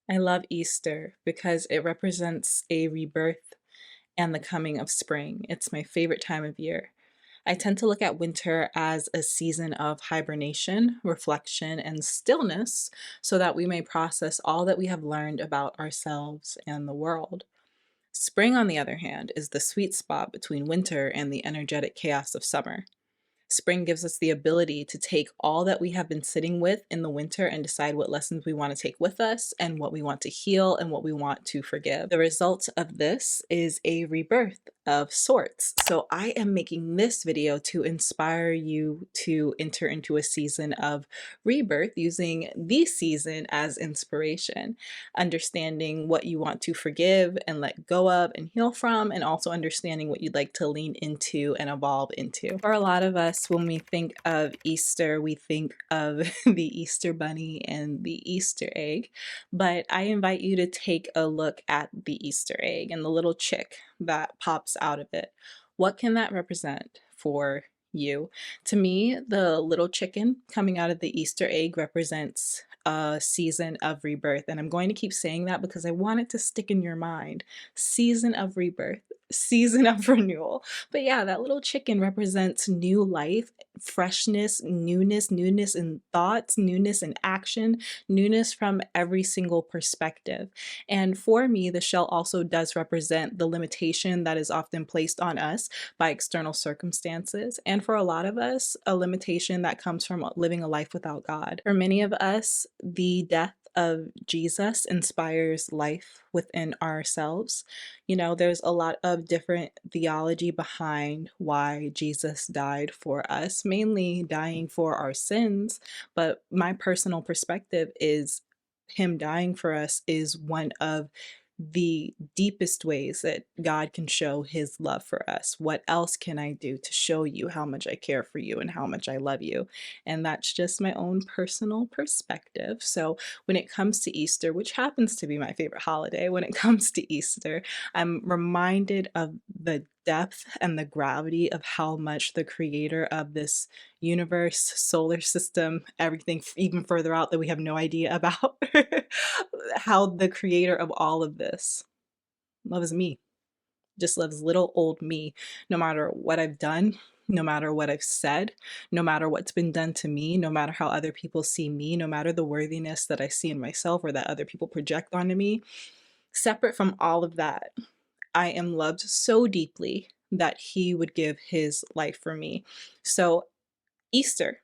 I love Easter because it represents a rebirth and the coming of spring. It's my favorite time of year. I tend to look at winter as a season of hibernation, reflection, and stillness so that we may process all that we have learned about ourselves and the world. Spring, on the other hand, is the sweet spot between winter and the energetic chaos of summer. Spring gives us the ability to take all that we have been sitting with in the winter and decide what lessons we want to take with us and what we want to heal and what we want to forgive. The result of this is a rebirth of sorts. So I am making this video to inspire you to enter into a season of rebirth using the season as inspiration, understanding what you want to forgive and let go of and heal from, and also understanding what you'd like to lean into and evolve into. For a lot of us, when we think of Easter, we think of the Easter Bunny and the Easter egg, but I invite you to take a look at the Easter egg and the little chick that pops out of it. What can that represent for you? To me, the little chicken coming out of the Easter egg represents a season of rebirth. And I'm going to keep saying that because I want it to stick in your mind. Season of rebirth, season of renewal. But yeah, that little chicken represents new life, freshness, newness in thoughts, newness in action, newness from every single perspective. And for me, the shell also does represent the limitation that is often placed on us by external circumstances. And for a lot of us, a limitation that comes from living a life without God. For many of us, the death of Jesus inspires life within ourselves. You know, there's a lot of different theology behind why Jesus died for us, mainly dying for our sins. But my personal perspective is him dying for us is one of the deepest ways that God can show his love for us. What else can I do to show you how much I care for you and how much I love you? And that's just my own personal perspective. So when it comes to Easter, which happens to be my favorite holiday, when it comes to Easter, I'm reminded of the depth and the gravity of how much the creator of this universe, solar system, everything even further out that we have no idea about, how the creator of all of this loves me, just loves little old me, no matter what I've done, no matter what I've said, no matter what's been done to me, no matter how other people see me, no matter the worthiness that I see in myself or that other people project onto me. Separate from all of that, I am loved so deeply that he would give his life for me. So, Easter,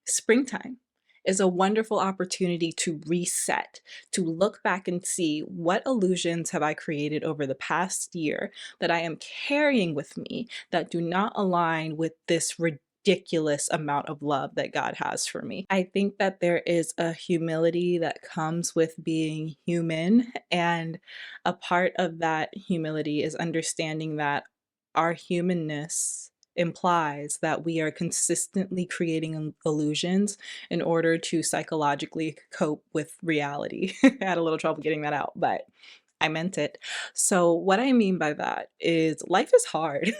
springtime, is a wonderful opportunity to reset, to look back and see what illusions have I created over the past year that I am carrying with me that do not align with this ridiculous amount of love that God has for me. I think that there is a humility that comes with being human, and a part of that humility is understanding that our humanness implies that we are consistently creating illusions in order to psychologically cope with reality. I had a little trouble getting that out, but I meant it. So, what I mean by that is life is hard.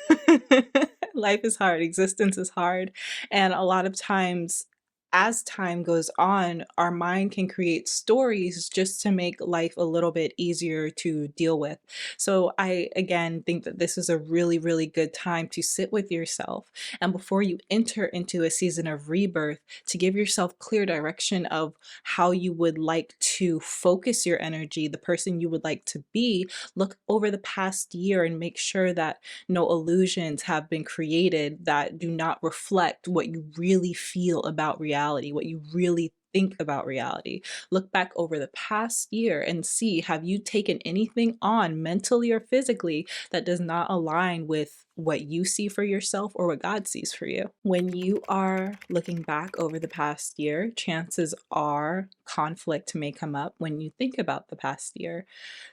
Life is hard, existence is hard. And a lot of times, as time goes on, our mind can create stories just to make life a little bit easier to deal with. So, I again think that this is a really, really good time to sit with yourself. And before you enter into a season of rebirth, to give yourself clear direction of how you would like to focus your energy, the person you would like to be, look over the past year and make sure that no illusions have been created that do not reflect what you really feel about reality, what you really think about reality. Look back over the past year and see, have you taken anything on mentally or physically that does not align with what you see for yourself or what God sees for you? When you are looking back over the past year, chances are conflict may come up when you think about the past year.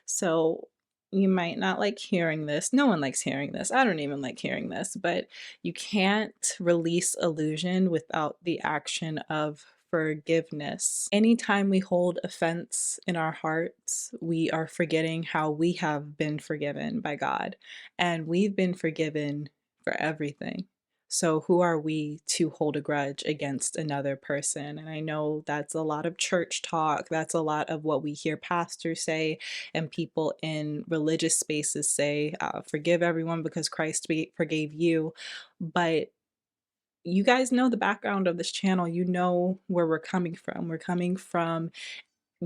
So you might not like hearing this. No one likes hearing this. I don't even like hearing this, but you can't release illusion without the action of forgiveness. Anytime we hold offense in our hearts, we are forgetting how we have been forgiven by God, and we've been forgiven for everything. So, who are we to hold a grudge against another person? And I know that's a lot of church talk. That's a lot of what we hear pastors say and people in religious spaces say, forgive everyone because Christ forgave you. But you guys know the background of this channel. You know where we're coming from. We're coming from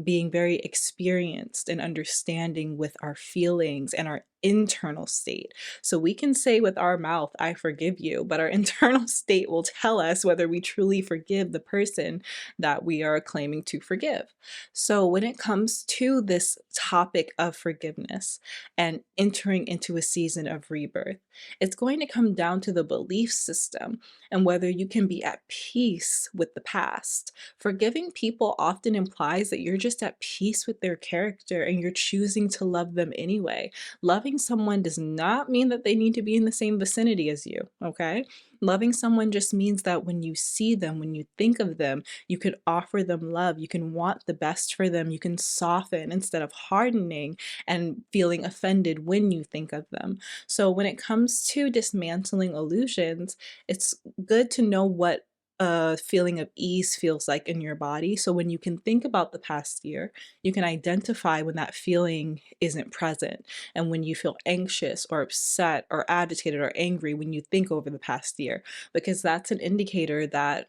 being very experienced and understanding with our feelings and our internal state. So we can say with our mouth, I forgive you, but our internal state will tell us whether we truly forgive the person that we are claiming to forgive. So when it comes to this topic of forgiveness and entering into a season of rebirth, it's going to come down to the belief system and whether you can be at peace with the past. Forgiving people often implies that you're just at peace with their character and you're choosing to love them anyway. Loving someone does not mean that they need to be in the same vicinity as you, okay? Loving someone just means that when you see them, when you think of them, you can offer them love. You can want the best for them. You can soften instead of hardening and feeling offended when you think of them. So when it comes to dismantling illusions, it's good to know what a feeling of ease feels like in your body. So when you can think about the past year, you can identify when that feeling isn't present. And when you feel anxious or upset or agitated or angry when you think over the past year, because that's an indicator that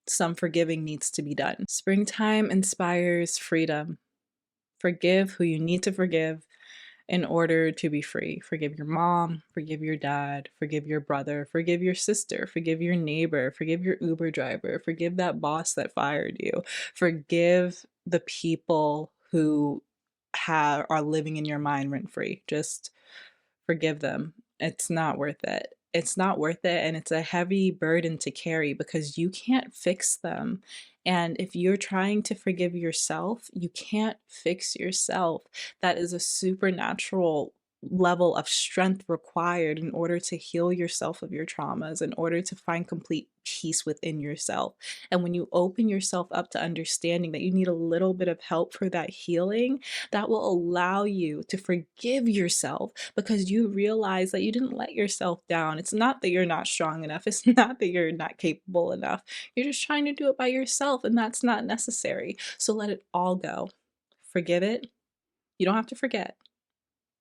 some forgiving needs to be done. Springtime inspires freedom. Forgive who you need to forgive in order to be free. Forgive your mom, forgive your dad, forgive your brother, forgive your sister, forgive your neighbor, forgive your Uber driver, forgive that boss that fired you. Forgive the people who are living in your mind rent free. Just forgive them. It's not worth it. It's not worth it, and it's a heavy burden to carry because you can't fix them. And if you're trying to forgive yourself, you can't fix yourself. That is a supernatural level of strength required in order to heal yourself of your traumas, in order to find complete peace within yourself. And when you open yourself up to understanding that you need a little bit of help for that healing, that will allow you to forgive yourself because you realize that you didn't let yourself down. It's not that you're not strong enough. It's not that you're not capable enough. You're just trying to do it by yourself, and that's not necessary. So let it all go. Forgive it. You don't have to forget,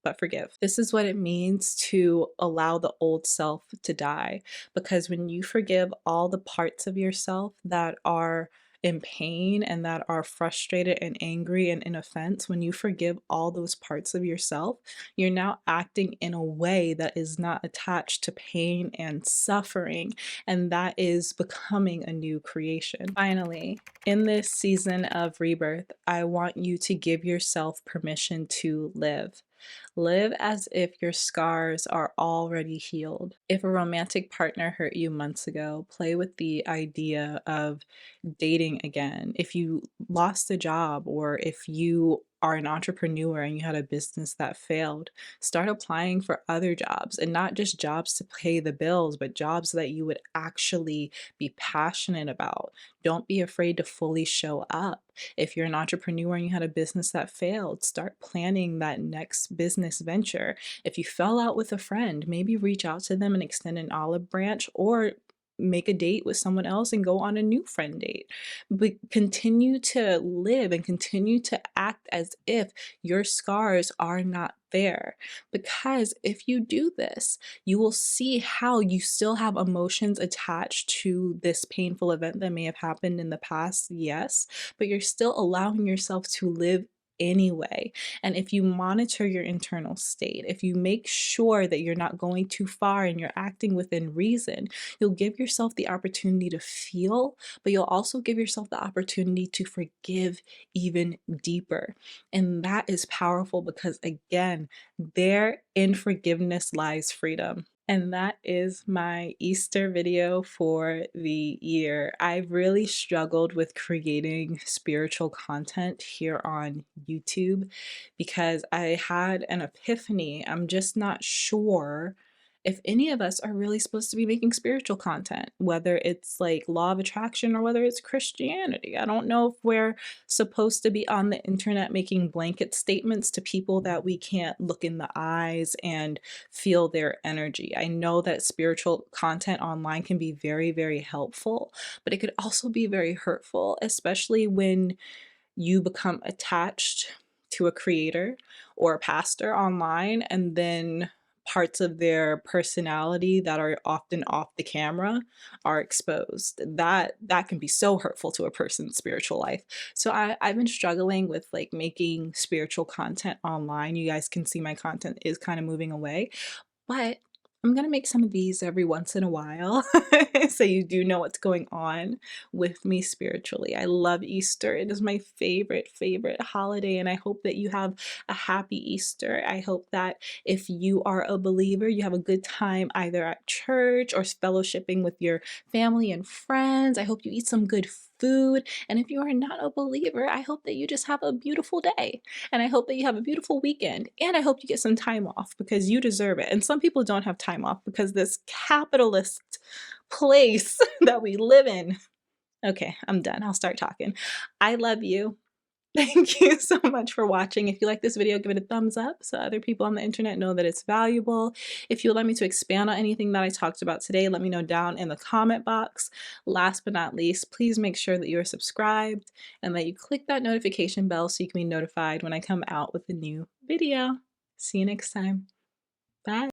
but forgive. This is what it means to allow the old self to die. Because when you forgive all the parts of yourself that are in pain and that are frustrated and angry and in offense, when you forgive all those parts of yourself, you're now acting in a way that is not attached to pain and suffering, and that is becoming a new creation. Finally, in this season of rebirth, I want you to give yourself permission to live. Live as if your scars are already healed. If a romantic partner hurt you months ago, play with the idea of dating again. If you lost a job or if you are an entrepreneur and you had a business that failed, start applying for other jobs, and not just jobs to pay the bills, but jobs that you would actually be passionate about. Don't be afraid to fully show up. If you're an entrepreneur and you had a business that failed, start planning that next business venture. If you fell out with a friend, maybe reach out to them and extend an olive branch, or make a date with someone else and go on a new friend date. But continue to live and continue to act as if your scars are not there. Because if you do this, you will see how you still have emotions attached to this painful event that may have happened in the past, yes, but you're still allowing yourself to live anyway. And if you monitor your internal state, if you make sure that you're not going too far and you're acting within reason, you'll give yourself the opportunity to feel, but you'll also give yourself the opportunity to forgive even deeper. And that is powerful because, again, there in forgiveness lies freedom. And that is my Easter video for the year. I've really struggled with creating spiritual content here on YouTube because I had an epiphany. I'm just not sure if any of us are really supposed to be making spiritual content, whether it's like law of attraction or whether it's Christianity. I don't know if we're supposed to be on the internet making blanket statements to people that we can't look in the eyes and feel their energy. I know that spiritual content online can be very, very helpful, but it could also be very hurtful, especially when you become attached to a creator or a pastor online, and then parts of their personality that are often off the camera are exposed. That can be so hurtful to a person's spiritual life. So I've been struggling with like making spiritual content online. You guys can see my content is kind of moving away, but I'm gonna make some of these every once in a while so you do know what's going on with me spiritually. I love Easter. It is my favorite, favorite holiday, and I hope that you have a happy Easter. I hope that if you are a believer, you have a good time either at church or fellowshipping with your family and friends. I hope you eat some good food. And if you are not a believer, I hope that you just have a beautiful day. And I hope that you have a beautiful weekend. And I hope you get some time off because you deserve it. And some people don't have time off because this capitalist place that we live in. Okay, I'm done. I'll start talking. I love you. Thank you so much for watching. If you like this video, give it a thumbs up so other people on the internet know that it's valuable. If you would like me to expand on anything that I talked about today, let me know down in the comment box. Last but not least, please make sure that you're subscribed and that you click that notification bell so you can be notified when I come out with a new video. See you next time. Bye.